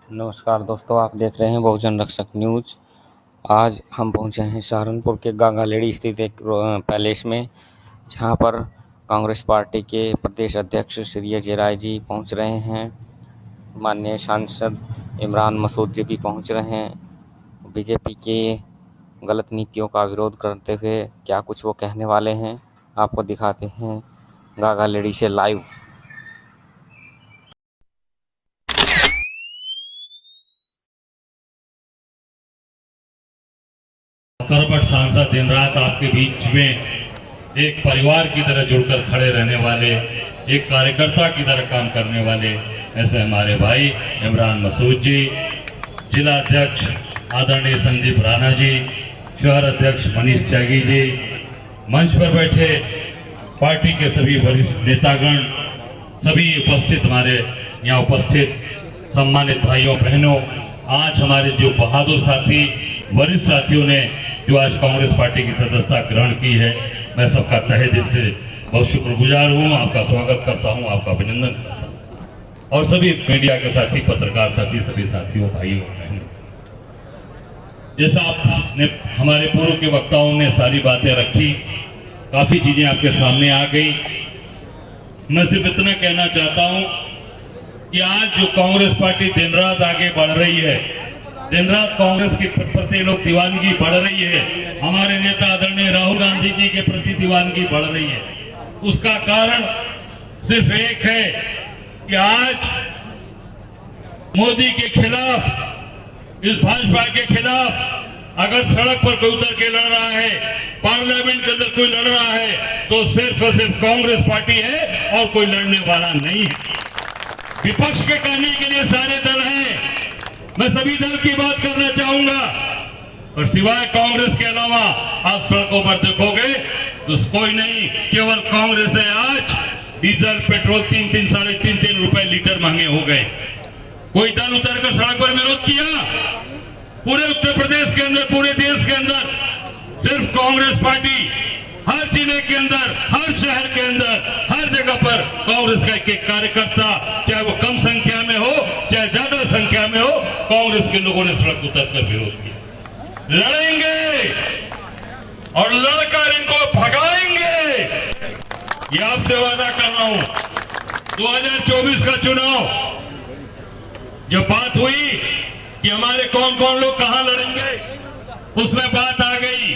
नमस्कार दोस्तों, आप देख रहे हैं बहुजन रक्षक न्यूज। आज हम पहुंचे हैं सहारनपुर के गागालेड़ी स्थित एक पैलेस में, जहां पर कांग्रेस पार्टी के प्रदेश अध्यक्ष श्री अजय राय जी पहुंच रहे हैं। माननीय सांसद इमरान मसूद जी भी पहुंच रहे हैं। बीजेपी के गलत नीतियों का विरोध करते हुए क्या कुछ वो कहने वाले हैं, आपको दिखाते हैं गागालेड़ी से लाइव। करबट सांसद दिन रात आपके बीच में एक परिवार की तरह जुड़कर खड़े रहने वाले, एक कार्यकर्ता की तरह काम करने वाले ऐसे हमारे भाई इमरान मसूद जी, जिला अध्यक्ष आदरणीय संदीप राणा जी, शहर अध्यक्ष मनीष त्यागी जी, मंच पर बैठे पार्टी के सभी वरिष्ठ नेतागण, सभी उपस्थित हमारे यहाँ उपस्थित सम्मानित भाइयों बहनों, आज हमारे जो बहादुर साथी वरिष्ठ साथियों ने जो आज कांग्रेस पार्टी की सदस्यता ग्रहण की है, मैं सबका तहे दिल से बहुत शुक्रगुजार हूँ। आपका स्वागत करता हूँ, आपका अभिनंदन करता हूँ। और सभी मीडिया के साथी, पत्रकार साथी, सभी साथियों, भाइयों बहनों, जैसा आपने हमारे पूर्व के वक्ताओं ने सारी बातें रखी, काफी चीजें आपके सामने आ गई। मैं सिर्फ इतना कहना चाहता हूँ कि आज जो कांग्रेस पार्टी दिन रात आगे बढ़ रही है, दिन रात कांग्रेस के प्रति लोग दीवानगी बढ़ रही है, हमारे नेता आदरणीय राहुल गांधी जी के प्रति दीवानगी बढ़ रही है, उसका कारण सिर्फ एक है कि आज मोदी के खिलाफ, इस भाजपा के खिलाफ अगर सड़क पर कोई उतर के लड़ रहा है, पार्लियामेंट के अंदर कोई लड़ रहा है, तो सिर्फ और सिर्फ कांग्रेस पार्टी है और कोई लड़ने वाला नहीं है। विपक्ष के कहने के लिए सारे दल हैं, मैं सभी दल की बात करना चाहूंगा, और सिवाय कांग्रेस के अलावा आप सड़कों पर देखोगे तो कोई नहीं, केवल कांग्रेस है। आज डीजल पेट्रोल 3-3, 3.5 रुपए लीटर महंगे हो गए। कोई दल उतरकर सड़क पर विरोध किया? पूरे उत्तर प्रदेश के अंदर, पूरे देश के अंदर सिर्फ कांग्रेस पार्टी हर जिले के अंदर, हर शहर के अंदर, हर जगह पर कांग्रेस का एक कार्यकर्ता, चाहे वो कम संख्या में हो चाहे ज्यादा संख्या में हो, कांग्रेस के लोगों ने सड़क उतरकर विरोध किया। लड़ेंगे और लड़कर इनको भगाएंगे, ये आपसे वादा कर रहा हूं। 2024 का चुनाव जब बात हुई कि हमारे कौन कौन लोग कहां लड़ेंगे, उसमें बात आ गई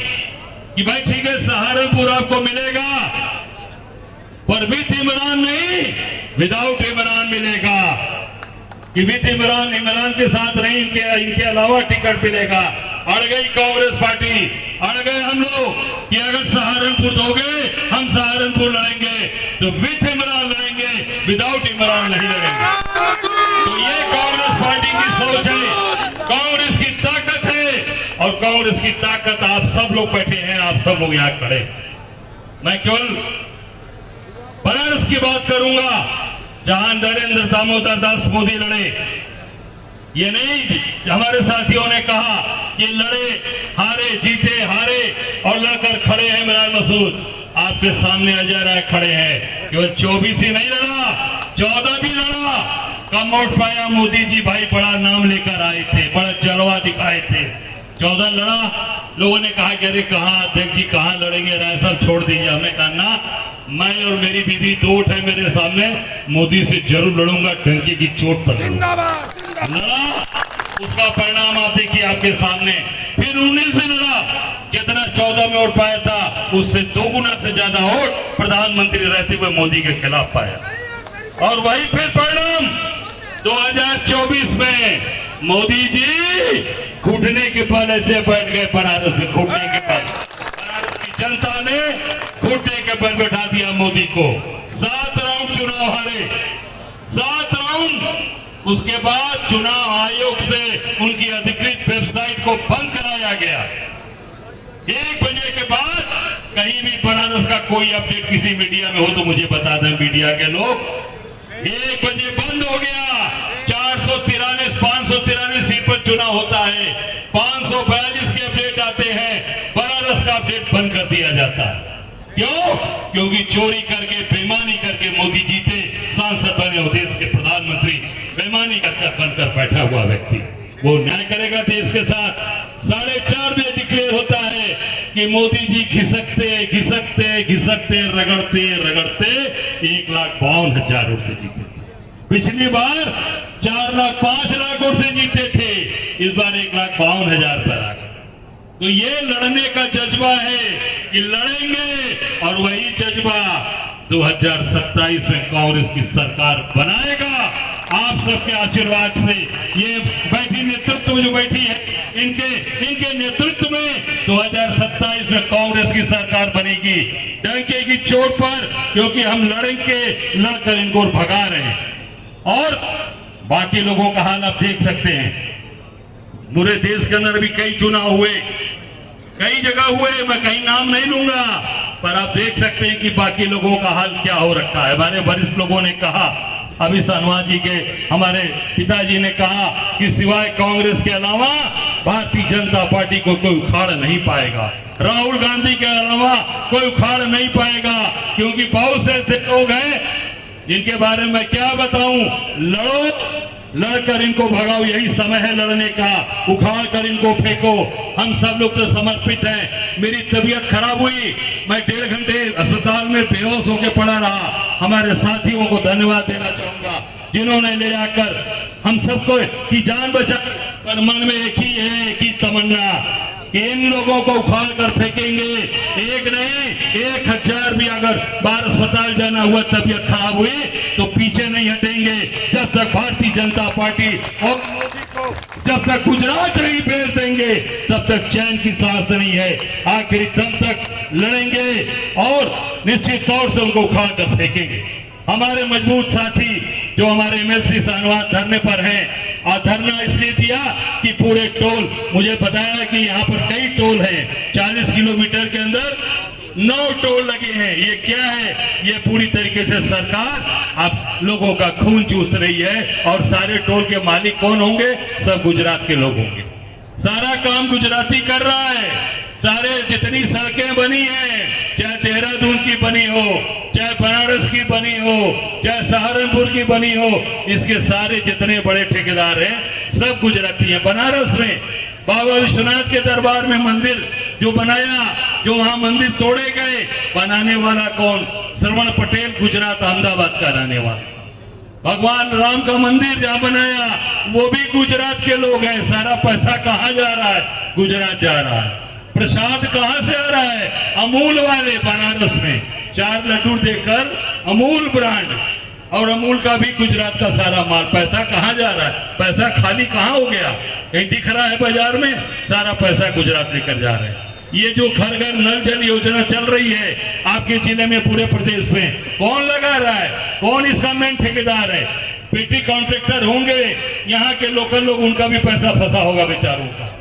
कि भाई ठीक है, सहारनपुर आपको मिलेगा, पर विथ इमरान नहीं, विदाउट इमरान मिलेगा। कि विथ इमरान के साथ नहीं, इनके अलावा टिकट मिलेगा। अड़ गई कांग्रेस पार्टी, अड़ गए हम लोग कि अगर सहारनपुर दोगे हम सहारनपुर लड़ेंगे, तो विथ इमरान लड़ेंगे, विदाउट इमरान नहीं लड़ेंगे। तो ये कांग्रेस पार्टी की सोच है, कांग्रेस की ताकत है, और कांग्रेस की ताकत आप सब लोग बैठे हैं, आप सब लोग यहाँ खड़े। मैं केवल बनारस की बात करूंगा, जहां नरेंद्र दामोदर दास मोदी लड़े। ये नहीं हमारे साथियों ने कहा कि लड़े, हारे, जीते, हारे और लड़कर खड़े हैं इमरान मसूद। आपके सामने अजय राय खड़े हैं, केवल 24 ही नहीं लड़ा, 14 भी लड़ा। कम वोट पाया मोदी जी, भाई बड़ा नाम लेकर आए थे, बड़ा जलवा दिखाए थे। 14 लड़ा, लोगों ने कहा कि अरे कहाँ अध्यक्ष जी कहाँ लड़ेंगे, राय साहब छोड़ दीजिए। हमने कहा ना, मैं और मेरी बीवी 2 वोट है मेरे सामने, मोदी से जरूर लड़ूंगा, डंके की चोट तक लड़ा। उसका परिणाम आप देखिए आपके सामने। फिर 19 में लड़ा, जितना 14 में वोट पाया था उससे 2 गुना से ज्यादा वोट प्रधानमंत्री रहते हुए मोदी के खिलाफ पाया। और वही फिर परिणाम 2024 में मोदी जी घुटने के बल ऐसे बैठ गए बनारस में, घुटने के बल। बनारस की जनता ने घुटने के बल बैठा दिया मोदी को। 7 राउंड चुनाव हारे, 7 राउंड। उसके बाद चुनाव आयोग से उनकी अधिकृत वेबसाइट को बंद कराया गया। 1 बजे के बाद कहीं भी बनारस का कोई अपडेट किसी मीडिया में हो तो मुझे बता दें मीडिया के लोग। 1 बजे बंद हो गया। 543 सीट पर चुनाव होता है, 542 के अपडेट आते हैं, बनारस का अपडेट बंद कर दिया जाता है। क्यों? क्योंकि चोरी करके, बेईमानी करके मोदी जीते, सांसद बने और देश के प्रधानमंत्री। बेईमानी बनकर बैठा हुआ व्यक्ति, वो न्याय करेगा देश के साथ। 4:30 बजे डिक्लेयर होता है कि मोदी जी घिसकते घिसकते घिसकते रगड़ते रगड़ते 1,52,000 वोट से जीते। पिछली बार 4,05,00,000 वोट से जीते थे, इस बार 1,52,000 पर आ गए। तो ये लड़ने का जज्बा है कि लड़ेंगे, और वही जज्बा 2027 में कांग्रेस की सरकार बनाएगा आप सबके आशीर्वाद से। ये बैठी नेतृत्व जो बैठी है, इनके नेतृत्व में 2027 में कांग्रेस की सरकार बनेगी, डंके की चोट पर, क्योंकि हम लड़कर इनको भगा रहे हैं। और बाकी लोगों का हाल आप देख सकते हैं, पूरे देश के अंदर भी कई चुनाव हुए, कई जगह हुए, मैं कहीं नाम नहीं लूंगा, पर आप देख सकते हैं कि बाकी लोगों का हाल क्या हो रखा है। हमारे वरिष्ठ लोगों ने कहा, अभी धनवाद जी के हमारे पिताजी ने कहा कि सिवाय कांग्रेस के अलावा भारतीय जनता पार्टी को कोई उखाड़ नहीं पाएगा, राहुल गांधी के अलावा कोई उखाड़ नहीं पाएगा, क्योंकि बहुत से ऐसे लोग हैं जिनके बारे में क्या बताऊं। लड़ो, लड़कर इनको भगाओ, यही समय है लड़ने का, उखाड़ कर इनको फेंको। हम सब लोग तो समर्पित हैं। मेरी तबीयत खराब हुई, मैं 1.5 घंटे अस्पताल में बेहोश होकर पड़ा रहा। हमारे साथियों को धन्यवाद देना चाहूंगा जिन्होंने ले जाकर हम सबको की जान बचाई, पर मन में एक ही है, एक ही तमन्ना कि इन लोगों को उखाड़ कर फेंकेंगे। एक नहीं 1,000 भी अगर बाहर अस्पताल जाना हुआ, तबीयत खराब हुई, तो पीछे नहीं हटेंगे जब तक भारतीय जनता पार्टी और मोदी को जब तक गुजरात नहीं भेज देंगे, तब तक चैन की सांस नहीं है। आखिरी दम तक लड़ेंगे और निश्चित तौर से उनको उखाड़ कर फेंकेंगे। हमारे मजबूत साथी जो हमारे एमएलसी धनवाद धरने पर हैं, और धरना इसलिए दिया कि पूरे टोल, मुझे बताया कि यहाँ पर कई टोल हैं, 40 किलोमीटर के अंदर 9 टोल लगे हैं। ये क्या है? ये पूरी तरीके से सरकार आप लोगों का खून चूस रही है, और सारे टोल के मालिक कौन होंगे? सब गुजरात के लोग होंगे। सारा काम गुजराती कर रहा है। सारे जितनी सड़कें बनी हैं, चाहे देहरादून की बनी हो, चाहे बनारस की बनी हो, चाहे सहारनपुर की बनी हो, इसके सारे जितने बड़े ठेकेदार हैं सब गुजराती हैं। बनारस में बाबा विश्वनाथ के दरबार में मंदिर जो बनाया, जो वहां मंदिर तोड़े गए, बनाने वाला कौन? श्रवण पटेल, गुजरात अहमदाबाद का रहने वाला। भगवान राम का मंदिर जहां बनाया, वो भी गुजरात के लोग हैं। सारा पैसा कहां जा रहा है? गुजरात जा रहा है। प्रसाद कहां से आ रहा है? अमूल वाले बनारस में 4 लड्डू देकर अमूल ब्रांड, और अमूल का भी गुजरात का सारा माल। पैसा कहां जा रहा है? पैसा खाली कहां हो गया? कहीं दिख रहा है बाजार में? सारा पैसा गुजरात लेकर जा रहे हैं। ये जो घर घर नल जल योजना चल रही है आपके जिले में, पूरे प्रदेश में, कौन लगा रहा है? कौन इसका मेन ठेकेदार है? पेटी कॉन्ट्रैक्टर होंगे यहाँ के लोकल लोग, उनका भी पैसा फंसा होगा बेचारों का।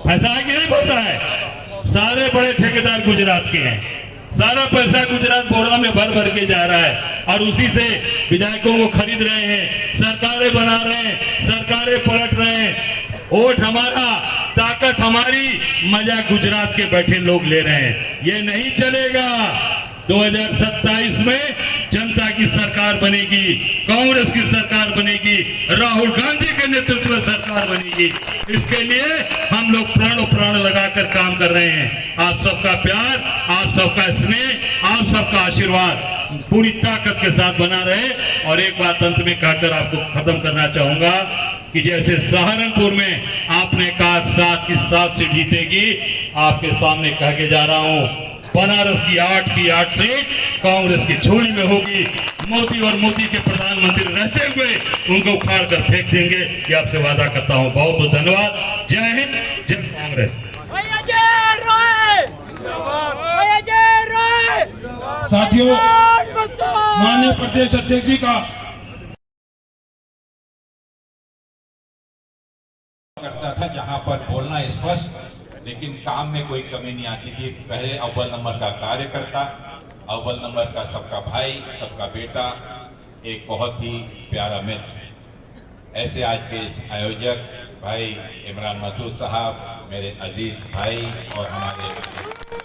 फंसा है कि नहीं फंसा है? सारे बड़े ठेकेदार गुजरात के हैं। सारा पैसा गुजरात बोरा में भर भर के जा रहा है, और उसी से विधायकों को खरीद रहे हैं, सरकारें बना रहे हैं, सरकारें पलट रहे हैं। वोट हमारा, ताकत हमारी, मजा गुजरात के बैठे लोग ले रहे हैं। ये नहीं चलेगा। 2027 में जनता की सरकार बनेगी, कांग्रेस की सरकार बनेगी, राहुल गांधी के नेतृत्व में सरकार बनेगी। इसके लिए हम लोग प्राण लगाकर काम कर रहे हैं। आप सबका प्यार, आप सबका स्नेह, आप सबका आशीर्वाद पूरी ताकत के साथ बना रहे। और एक बात अंत में कहकर आपको खत्म करना चाहूंगा कि जैसे सहारनपुर में आपने कहा 7 की 7 सीट जीतेगी, आपके सामने कह के जा रहा हूं, बनारस की 8 सीट कांग्रेस की झोली में होगी। मोदी और मोदी के प्रधानमंत्री रहते हुए उनको उखाड़ कर फेंक देंगे, ये आपसे वादा करता हूं। बहुत बहुत धन्यवाद। जय हिंद, जय कांग्रेस। साथियों, माननीय प्रदेश अध्यक्ष जी का करता था, जहां पर बोलना स्पष्ट लेकिन काम में कोई कमी नहीं आती थी। पहले अव्वल नंबर का कार्यकर्ता, अव्वल नंबर का सबका भाई, सबका बेटा, एक बहुत ही प्यारा मित्र। ऐसे आज के इस आयोजक भाई इमरान मसूद साहब, मेरे अजीज भाई और हमारे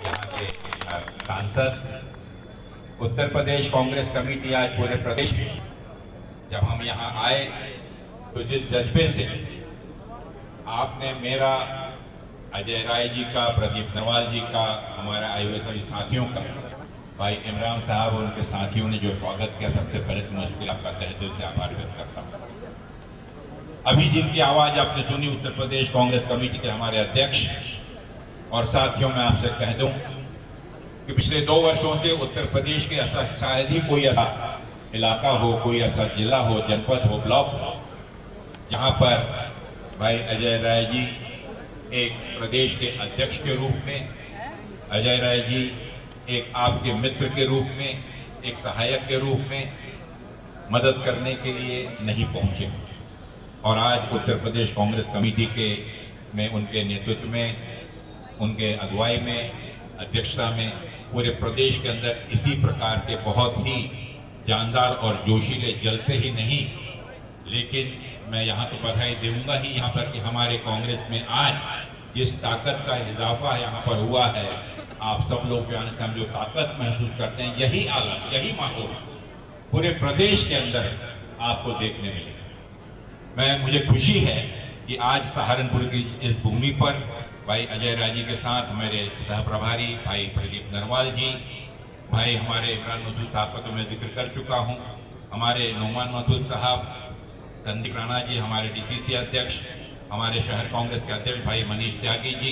यहाँ के सांसद, उत्तर प्रदेश कांग्रेस कमेटी आज पूरे प्रदेश में, जब हम यहाँ आए तो जिस जज्बे से आपने मेरा, अजय राय जी का, प्रदीप नरवाल जी का, हमारा आए हुए सभी साथियों का, भाई इमरान साहब और उनके साथियों ने जो स्वागत किया, सबसे पहले तो मैं उसके लिए आपका तहे दिल से आभार व्यक्त करता हूँ। अभी जिनकी आवाज आपने सुनी, उत्तर प्रदेश कांग्रेस कमेटी के हमारे अध्यक्ष और साथियों, मैं आपसे कह दूं कि पिछले 2 वर्षों से उत्तर प्रदेश के ऐसा शायद ही कोई ऐसा इलाका हो, कोई ऐसा जिला हो, जनपद हो, ब्लॉक हो, जहां पर भाई अजय राय जी एक प्रदेश के अध्यक्ष के रूप में, अजय राय जी एक आपके मित्र के रूप में, एक सहायक के रूप में मदद करने के लिए नहीं पहुंचे। और आज उत्तर प्रदेश कांग्रेस कमेटी के में उनके नेतृत्व में, उनके अगुवाई में, अध्यक्षता में पूरे प्रदेश के अंदर इसी प्रकार के बहुत ही जानदार और जोशीले जलसे ही नहीं, लेकिन मैं यहाँ तो बधाई दूंगा ही यहाँ पर कि हमारे कांग्रेस में आज जिस ताकत का इजाफा यहाँ पर हुआ है, आप सब लोग जो से हम जो ताकत महसूस करते हैं, यही आलम, यही माहौल पूरे प्रदेश के अंदर आपको देखने मिलेगा। मुझे खुशी है कि आज सहारनपुर की इस भूमि पर भाई अजय राय जी के साथ मेरे सहप्रभारी भाई प्रदीप नरवाल जी, भाई हमारे इमरान मसूद साहब का तो मैं जिक्र कर चुका हूँ, हमारे नोमान मसूद साहब, संदीप राणा जी हमारे डीसीसी अध्यक्ष, हमारे शहर कांग्रेस के अध्यक्ष भाई मनीष त्यागी जी,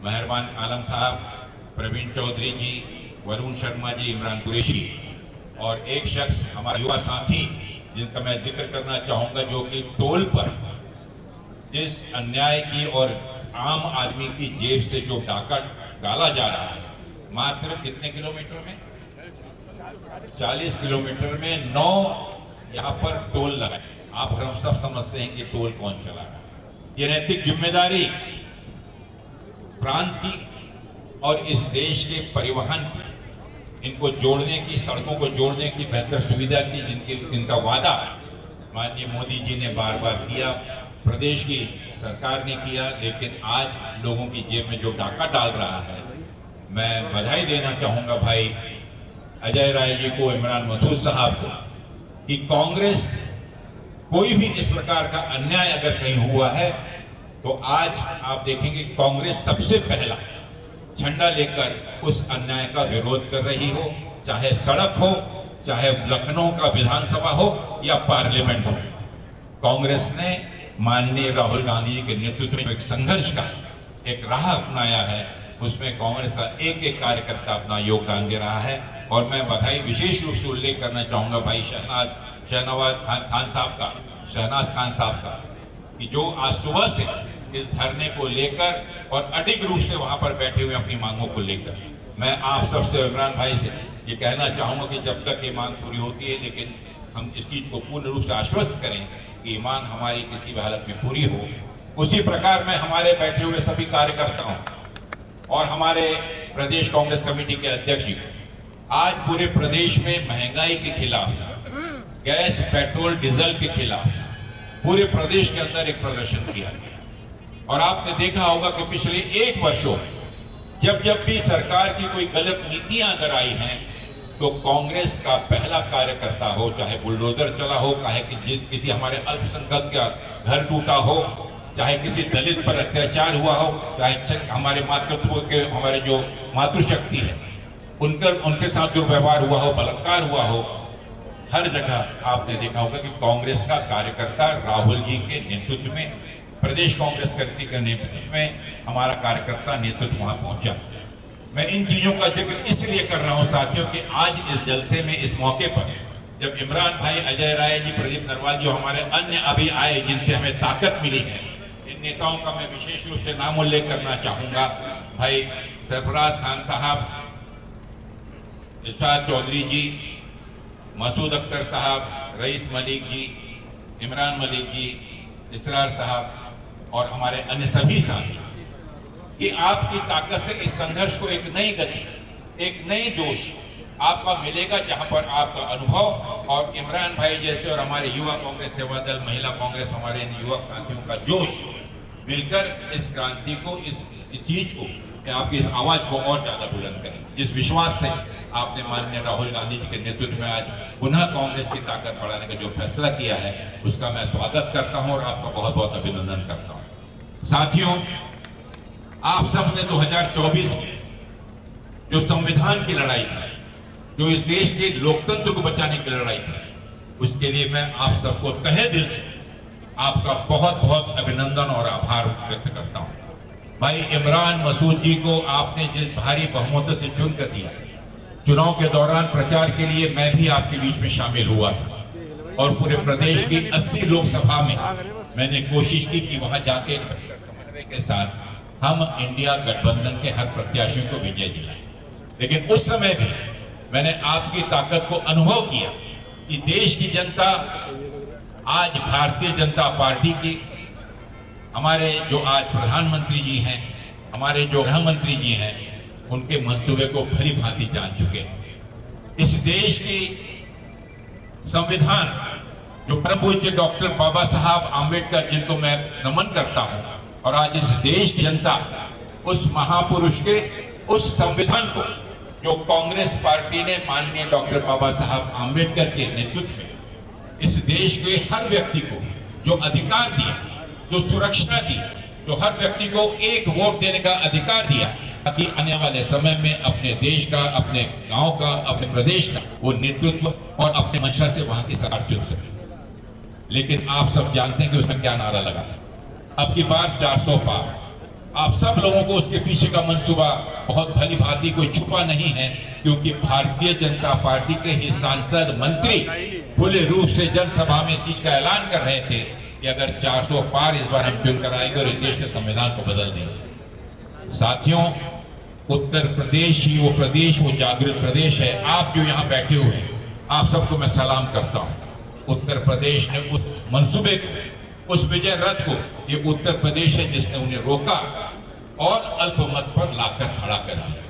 मेहरबान आलम साहब, प्रवीण चौधरी जी, वरुण शर्मा जी, इमरान कुरैशी, और एक शख्स हमारा युवा साथी जिनका मैं जिक्र करना चाहूँगा, जो कि टोल पर जिस अन्याय की और आम आदमी की जेब से जो डाका डाला जा रहा है, मात्र कितने किलोमीटर में, 40 किलोमीटर में 9 यहाँ पर टोल लगाए। आप हम सब समझते हैं कि टोल कौन चला रहा है। ये नैतिक जिम्मेदारी प्रांत की और इस देश के परिवहन की, इनको जोड़ने की, सड़कों को जोड़ने की, बेहतर सुविधा की जिनका वादा माननीय मोदी जी ने बार बार किया, प्रदेश की सरकार ने किया, लेकिन आज लोगों की जेब में जो डाका डाल रहा है, मैं बधाई देना चाहूंगा भाई अजय राय जी को, इमरान मसूद साहब को, कि कांग्रेस कोई भी इस प्रकार का अन्याय अगर कहीं हुआ है तो आज आप देखेंगे कांग्रेस सबसे पहला झंडा लेकर उस अन्याय का विरोध कर रही हो, चाहे सड़क हो, चाहे लखनऊ का विधानसभा हो या पार्लियामेंट हो। कांग्रेस ने माननीय राहुल गांधी जी के नेतृत्व में एक संघर्ष का एक राह अपनाया है, उसमें कांग्रेस का एक एक कार्यकर्ता अपना योगदान दे रहा है। और मैं बधाई विशेष रूप से उल्लेख करना चाहूंगा भाई शहनाज खान साहब का, कि जो आज सुबह से इस धरने को लेकर और अडिग रूप से वहां पर बैठे हुए अपनी मांगों को लेकर, मैं आप सबसे, इमरान भाई से ये कहना चाहूंगा कि जब तक ये मांग पूरी होती है, लेकिन हम इस चीज को पूर्ण रूप से आश्वस्त करें कि ये मांग हमारी किसी भी हालत में पूरी हो। उसी प्रकार मैं हमारे बैठे हुए सभी कार्यकर्ताओं और हमारे प्रदेश कांग्रेस कमेटी के अध्यक्ष जी, आज पूरे प्रदेश में महंगाई के खिलाफ, गैस पेट्रोल डीजल के खिलाफ पूरे प्रदेश के अंदर एक प्रदर्शन किया गया। और आपने देखा होगा कि पिछले 1 वर्षों जब भी सरकार की कोई गलत नीतियां अगर आई हैं, तो कांग्रेस का पहला कार्यकर्ता हो, चाहे बुलडोजर चला हो, चाहे कि किसी हमारे अल्पसंख्यक का घर टूटा हो, चाहे किसी दलित पर अत्याचार हुआ हो, चाहे हमारे मातृत्व के, हमारे जो मातृशक्ति है उनके साथ दुर्व्यवहार हुआ हो, बलात्कार हुआ हो, हर जगह आपने देखा होगा कि कांग्रेस का कार्यकर्ता राहुल जी के नेतृत्व में, प्रदेश कांग्रेस कमेटी के नेतृत्व में हमारा कार्यकर्ता नेतृत्व वहां पहुंचा। मैं इन चीजों का जिक्र इसलिए कर रहा हूं साथियों कि आज इस जलसे में, इस मौके पर, जब इमरान भाई, अजय राय जी, प्रदीप नरवाल जो हमारे अन्य अभी आए, जिनसे हमें ताकत मिली है, इन नेताओं का मैं विशेष रूप से नाम उल्लेख करना चाहूंगा। भाई सरफराज खान साहब, इरशाद चौधरी जी, मसूद अख्तर साहब, रईस मलिक जी, इमरान मलिक जी, इसरार साहब और हमारे अन्य सभी साथी, कि आपकी ताकत से इस संघर्ष को एक नई गति, एक नई जोश आपका मिलेगा, जहां पर आपका अनुभव और इमरान भाई जैसे और हमारे युवा कांग्रेस सेवा दल, महिला कांग्रेस, हमारे इन युवक साथियों का जोश मिलकर इस क्रांति को, इस चीज को आपकी इस आवाज को और ज्यादा बुलंद करें। जिस विश्वास से आपने माननीय राहुल गांधी जी के नेतृत्व में आज पुनः कांग्रेस की ताकत बढ़ाने का जो फैसला किया है, उसका मैं स्वागत करता हूं और आपका बहुत बहुत अभिनंदन करता हूं। साथियों, आप सब ने 2024 की जो संविधान की लड़ाई थी, जो इस देश के लोकतंत्र को बचाने की लड़ाई थी, उसके लिए मैं आप सबको तहे दिल से आपका बहुत बहुत अभिनंदन और आभार व्यक्त करता हूं। भाई इमरान मसूद जी को आपने जिस भारी बहुमत से चुन कर दिया, चुनाव के दौरान प्रचार के लिए मैं भी आपके बीच में शामिल हुआ था और पूरे प्रदेश की 80 लोकसभा में मैंने कोशिश की कि वहां जाके समन्वय के साथ हम इंडिया गठबंधन के हर प्रत्याशियों को विजय दिलाएं। लेकिन उस समय भी मैंने आपकी ताकत को अनुभव किया कि देश की जनता आज भारतीय जनता पार्टी की, हमारे जो आज प्रधानमंत्री जी हैं, हमारे जो गृह मंत्री जी हैं, उनके मंसूबे को भली भांति जान चुके हैं। इस देश की संविधान जो परम पूज्य डॉक्टर बाबा साहब आम्बेडकर जिनको मैं नमन करता हूं, और आज इस देश की जनता उस महापुरुष के उस संविधान को जो कांग्रेस पार्टी ने माननीय डॉक्टर बाबा साहब आम्बेडकर के नेतृत्व में इस देश के हर व्यक्ति को जो अधिकार दिया, जो सुरक्षा दी, जो हर व्यक्ति को एक वोट देने का अधिकार दिया, ताकि आने वाले समय में अपने देश का, अपने गांव का, अपने प्रदेश का वो नेतृत्व और अपने मंशा से वहां की सरकार चुन सके। लेकिन आप सब जानते हैं कि उसमें क्या नारा लगा, अब की बार 400 पार। आप सब लोगों को उसके पीछे का मंसूबा बहुत भली भांति कोई छुपा नहीं है, क्योंकि भारतीय जनता पार्टी के ही सांसद, मंत्री खुले रूप से जनसभा में इस चीज का ऐलान कर रहे थे कि अगर 400 पार इस बार हम चुनकर आएंगे और इस देश के संविधान को बदल देंगे। साथियों, उत्तर प्रदेश ही वो प्रदेश, वो जागृत प्रदेश है। आप जो यहाँ बैठे हुए हैं, आप सबको मैं सलाम करता हूँ। उत्तर प्रदेश ने उस मंसूबे को, उस विजय रथ को, ये उत्तर प्रदेश है जिसने उन्हें रोका और अल्पमत पर लाकर खड़ा कर दिया।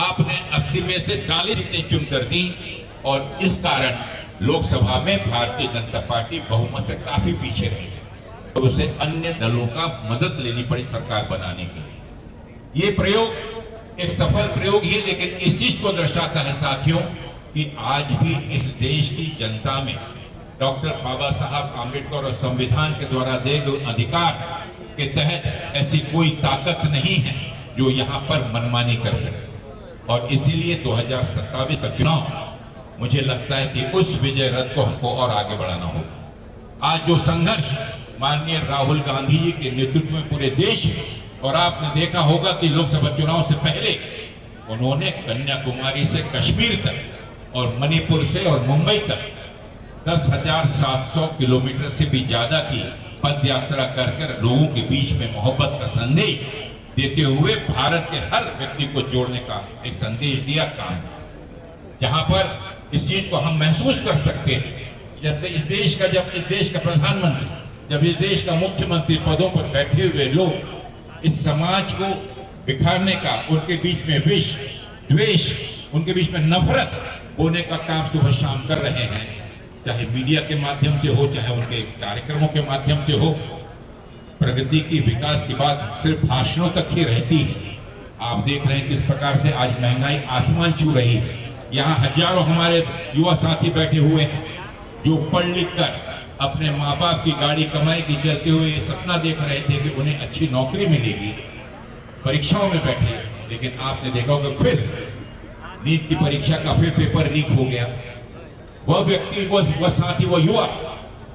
आपने 80 में से 40 सीटें चुनकर दी और इस कारण लोकसभा में भारतीय जनता पार्टी बहुमत से काफी पीछे रही है, तो उसे अन्य दलों का मदद लेनी पड़ी सरकार बनाने के लिए। ये प्रयोग एक सफल प्रयोग ही, लेकिन इस चीज को दर्शाता है साथियों कि आज भी इस देश की जनता में डॉक्टर बाबा साहब आम्बेडकर और संविधान के द्वारा दिए गए अधिकार के तहत ऐसी कोई ताकत नहीं है जो यहाँ पर मनमानी कर सके। और इसीलिए 2027 का चुनाव, मुझे लगता है कि उस विजय रथ को हमको और आगे बढ़ाना होगा। आज जो संघर्ष माननीय राहुल गांधी जी के नेतृत्व में पूरे देश है, और आपने देखा होगा कि लोकसभा चुनाव से पहले उन्होंने कन्याकुमारी से कश्मीर तक और मणिपुर से और मुंबई तक 10,700 किलोमीटर से भी ज्यादा की पद यात्रा कर लोगों के बीच में मोहब्बत का संदेश देते हुए भारत के हर व्यक्ति को जोड़ने का एक संदेश दिया काम, जहां पर इस चीज को हम महसूस कर सकते हैं। जब इस देश का प्रधानमंत्री, जब इस देश का मुख्यमंत्री पदों पर बैठे हुए लोग इस समाज को बिखारने का, उनके बीच में विष, द्वेष, उनके बीच में नफरत बोने का काम सुबह शाम कर रहे हैं, चाहे मीडिया के माध्यम से हो, चाहे उनके कार्यक्रमों के माध्यम से हो। प्रगति की, विकास की बात सिर्फ भाषणों तक ही रहती है। आप देख रहे हैं किस प्रकार से आज महंगाई आसमान छू रही है। यहाँ हजारों हमारे युवा साथी बैठे हुए हैं जो पढ़ लिख कर अपने माँ बाप की गाड़ी कमाई की चलते हुए ये सपना देख रहे थे कि उन्हें अच्छी नौकरी मिलेगी, परीक्षाओं में बैठे, लेकिन आपने देखा होगा फिर नीट की परीक्षा का फिर पेपर लीक हो गया। वह व्यक्ति, वह साथी, वह युवा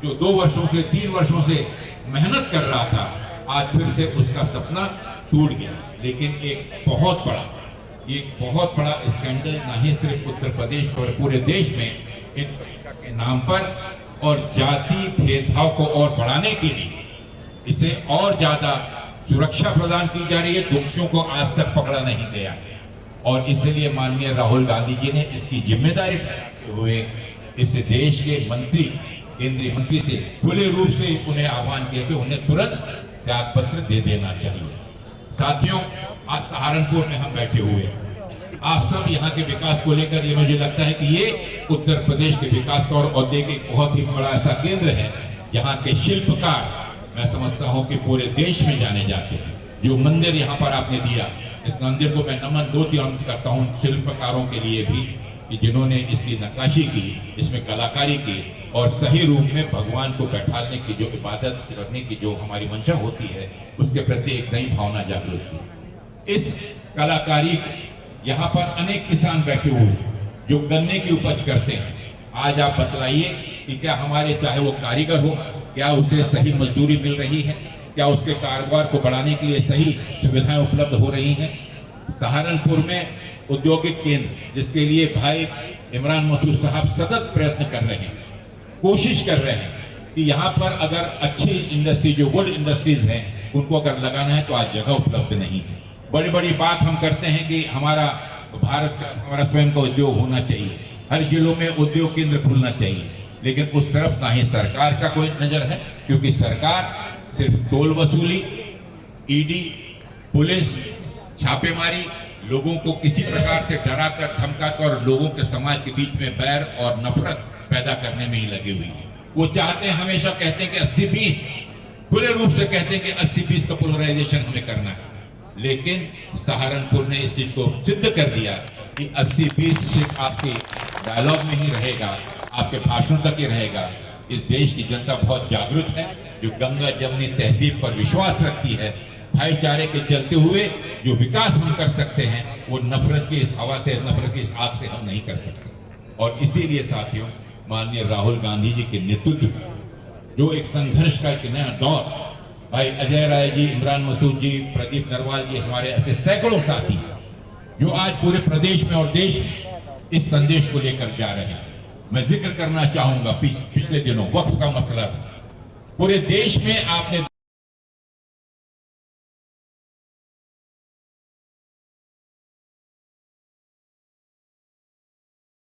जो 2 वर्षों से 3 वर्षों से मेहनत कर रहा था, आज फिर से उसका सपना टूट गया। लेकिन एक बहुत बड़ा स्कैंडल ना ही सिर्फ उत्तर प्रदेश पर, पूरे देश में इन परीक्षा के नाम पर और जाति भेदभाव को और बढ़ाने के लिए इसे और ज्यादा सुरक्षा प्रदान की जा रही है। दोषियों को आज तक पकड़ा नहीं गया और इसलिए माननीय राहुल गांधी जी ने इसकी जिम्मेदारी उठाते हुए इस देश के मंत्री, केंद्रीय मंत्री से खुले रूप से उन्हें आह्वान किया कि उन्हें तुरंत त्याग पत्र दे देना चाहिए। साथियों, आज सहारनपुर में हम बैठे हुए हैं, आप सब यहाँ के विकास को लेकर, ये मुझे लगता है कि ये उत्तर प्रदेश के विकास का और औद्योगिक बहुत ही बड़ा ऐसा केंद्र है यहाँ के शिल्पकार, मैं समझता हूँ कि पूरे देश में जाने जाते हैं। जो मंदिर यहाँ पर आपने दिया, इस मंदिर को मैं नमन दो करता हूँ शिल्पकारों के लिए भी कि जिन्होंने इसकी नक्काशी की, इसमें कलाकारी की और सही रूप में भगवान को बैठाने की, जो इबादत करने की जो हमारी मंशा होती है, उसके प्रति एक नई भावना जागृत की। इस कलाकारी यहाँ पर अनेक किसान बैठे हुए हैं जो गन्ने की उपज करते हैं। आज आप बतलाइए कि क्या हमारे चाहे वो कारीगर हो, क्या उसे सही मजदूरी मिल रही है, क्या उसके कारोबार को बढ़ाने के लिए सही सुविधाएं उपलब्ध हो रही हैं। सहारनपुर में औद्योगिक केंद्र, जिसके लिए भाई इमरान मसूद साहब सतत प्रयत्न कर रहे हैं, कोशिश कर रहे हैं कि यहाँ पर अगर अच्छी इंडस्ट्री जो वुड इंडस्ट्रीज हैं उनको अगर लगाना है तो आज जगह उपलब्ध नहीं है। बड़ी बड़ी बात हम करते हैं कि हमारा भारत का, हमारा स्वयं का उद्योग होना चाहिए, हर जिलों में उद्योग केंद्र खुलना चाहिए, लेकिन उस तरफ ना ही सरकार का कोई नजर है, क्योंकि सरकार सिर्फ टोल वसूली, ईडी, पुलिस, छापेमारी, लोगों को किसी प्रकार से डराकर धमकाकर और लोगों के समाज के बीच में बैर और नफरत पैदा करने में ही लगी हुई है। वो चाहते हैं, हमेशा कहते हैं कि 80-20, खुले रूप से कहते हैं कि 80-20 का पोलराइजेशन हमें करना है, लेकिन सहारनपुर ने इस चीज को सिद्ध कर दिया कि 80-20 सिर्फ आपके डायलॉग में ही रहेगा, आपके भाषण तक ही रहेगा। इस देश की जनता बहुत जागरूक है, जो गंगा जमनी तहजीब पर विश्वास रखती है। भाईचारे के चलते हुए जो विकास हम कर सकते हैं, वो नफरत की इस हवा से, नफरत की इस आग से हम नहीं कर सकते। और इसीलिए साथियों, माननीय राहुल गांधी जी के नेतृत्व में जो एक संघर्ष का एक नया दौर, भाई अजय राय जी, इमरान मसूद जी, प्रदीप नरवाल जी, हमारे ऐसे सैकड़ों साथी जो आज पूरे प्रदेश में और देश में इस संदेश को लेकर जा रहे हैं। मैं जिक्र करना चाहूंगा, पिछले दिनों वक्फ का मसला था, पूरे देश में आपने